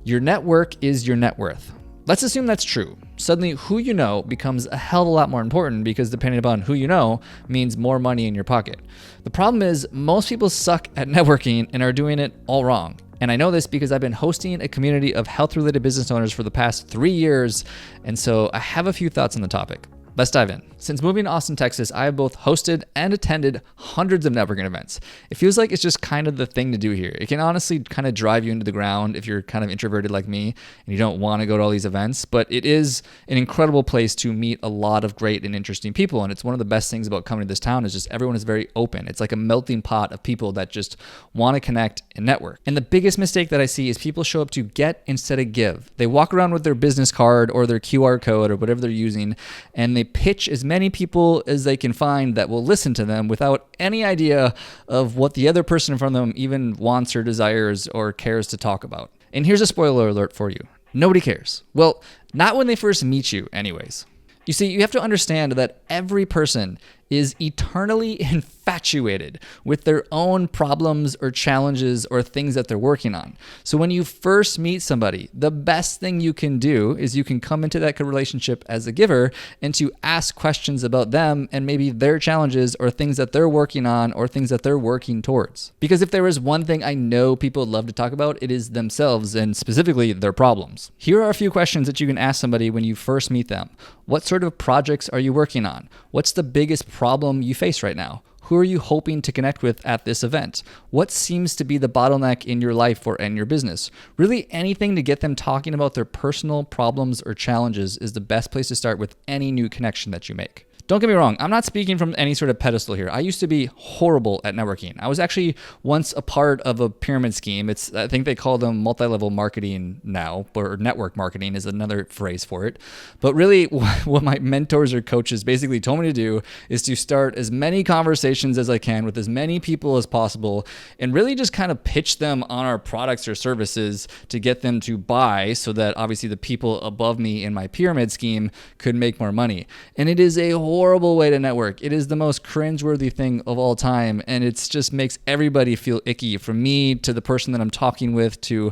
Your network is your net worth. Let's assume that's true. Suddenly, who you know becomes a hell of a lot more important because depending upon who you know means more money in your pocket. The problem is most people suck at networking and are doing it all wrong. And I know this because I've been hosting a community of health-related business owners for the past 3 years, and so I have a few thoughts on the topic. Let's dive in. Since moving to Austin, Texas, I have both hosted and attended hundreds of networking events. It feels like it's just kind of the thing to do here. It can honestly kind of drive you into the ground if you're kind of introverted like me and you don't want to go to all these events, but it is an incredible place to meet a lot of great and interesting people. And it's one of the best things about coming to this town is just everyone is very open. It's like a melting pot of people that just want to connect and network. And the biggest mistake that I see is people show up to get instead of give. They walk around with their business card or their QR code or whatever they're using, and they pitch as many people as they can find that will listen to them without any idea of what the other person in front of them even wants or desires or cares to talk about. And here's a spoiler alert for you. Nobody cares. Well, not when they first meet you anyways. You see, you have to understand that every person is eternally infatuated with their own problems or challenges or things that they're working on. So when you first meet somebody, the best thing you can do is you can come into that relationship as a giver and to ask questions about them and maybe their challenges or things that they're working on or things that they're working towards. Because if there is one thing I know people love to talk about, it is themselves and specifically their problems. Here are a few questions that you can ask somebody when you first meet them. What sort of projects are you working on? What's the biggest problem you face right now? Who are you hoping to connect with at this event? What seems to be the bottleneck in your life or in your business? Really, anything to get them talking about their personal problems or challenges is the best place to start with any new connection that you make. Don't get me wrong, I'm not speaking from any sort of pedestal here. I used to be horrible at networking. I was actually once a part of a pyramid scheme. I think they call them multi-level marketing now, or network marketing is another phrase for it. But really, what my mentors or coaches basically told me to do is to start as many conversations as I can with as many people as possible and really just kind of pitch them on our products or services to get them to buy so that obviously the people above me in my pyramid scheme could make more money. And it is a horrible way to network. It is the most cringeworthy thing of all time, and it just makes everybody feel icky, from me to the person that I'm talking with to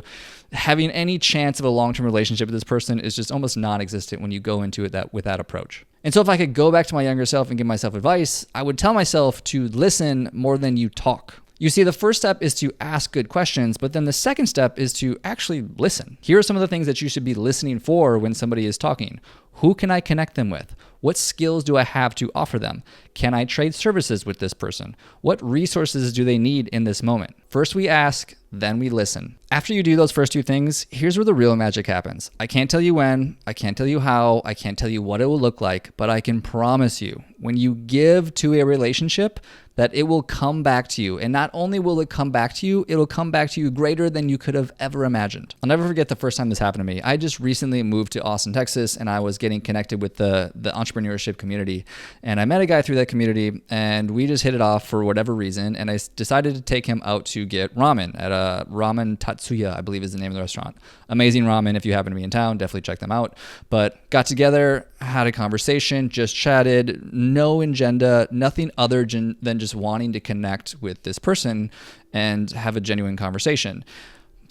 having any chance of a long-term relationship with this person is just almost non-existent when you go into it with that approach. And so if I could go back to my younger self and give myself advice, I would tell myself to listen more than you talk. You see, the first step is to ask good questions, but then the second step is to actually listen. Here are some of the things that you should be listening for when somebody is talking. Who can I connect them with? What skills do I have to offer them? Can I trade services with this person? What resources do they need in this moment? First we ask, then we listen. After you do those first two things, here's where the real magic happens. I can't tell you when, I can't tell you how, I can't tell you what it will look like, but I can promise you, when you give to a relationship, that it will come back to you. And not only will it come back to you, it'll come back to you greater than you could have ever imagined. I'll never forget the first time this happened to me. I just recently moved to Austin, Texas, and I was getting connected with the entrepreneurship community. And I met a guy through that community, and we just hit it off for whatever reason. And I decided to take him out to get ramen at a Ramen Tatsuya, I believe is the name of the restaurant. Amazing ramen. If you happen to be in town, definitely check them out. But got together, had a conversation, just chatted, no agenda, nothing other than just wanting to connect with this person and have a genuine conversation.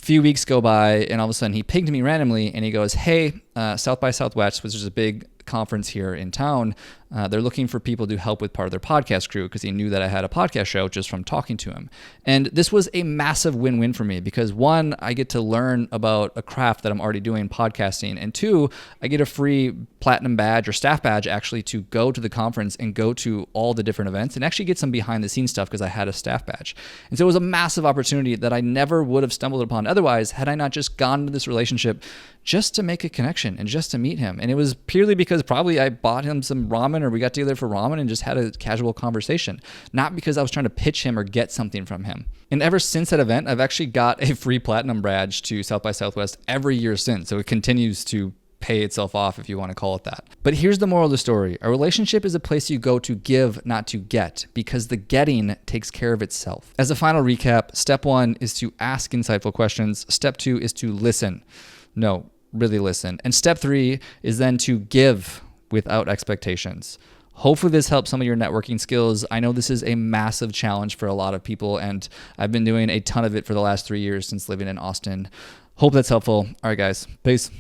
A few weeks go by, and all of a sudden he pinged me randomly and he goes, hey, South by Southwest, which is a big conference here in town, they're looking for people to help with part of their podcast crew, because he knew that I had a podcast show just from talking to him. And this was a massive win-win for me because one, I get to learn about a craft that I'm already doing, podcasting, and two, I get a free platinum badge or staff badge actually to go to the conference and go to all the different events and actually get some behind the scenes stuff because I had a staff badge. And so it was a massive opportunity that I never would have stumbled upon otherwise had I not just gone into this relationship just to make a connection and just to meet him. And it was purely because probably I bought him some ramen or we got together for ramen and just had a casual conversation, not because I was trying to pitch him or get something from him. And ever since that event, I've actually got a free platinum badge to South by Southwest every year since. So it continues to pay itself off, if you want to call it that. But here's the moral of the story. A relationship is a place you go to give, not to get, because the getting takes care of itself. As a final recap, step 1 is to ask insightful questions. Step 2 is to listen. No, really listen. And step 3 is then to give without expectations. Hopefully this helps some of your networking skills. I know this is a massive challenge for a lot of people, and I've been doing a ton of it for the last 3 years since living in Austin. Hope that's helpful. All right, guys. Peace.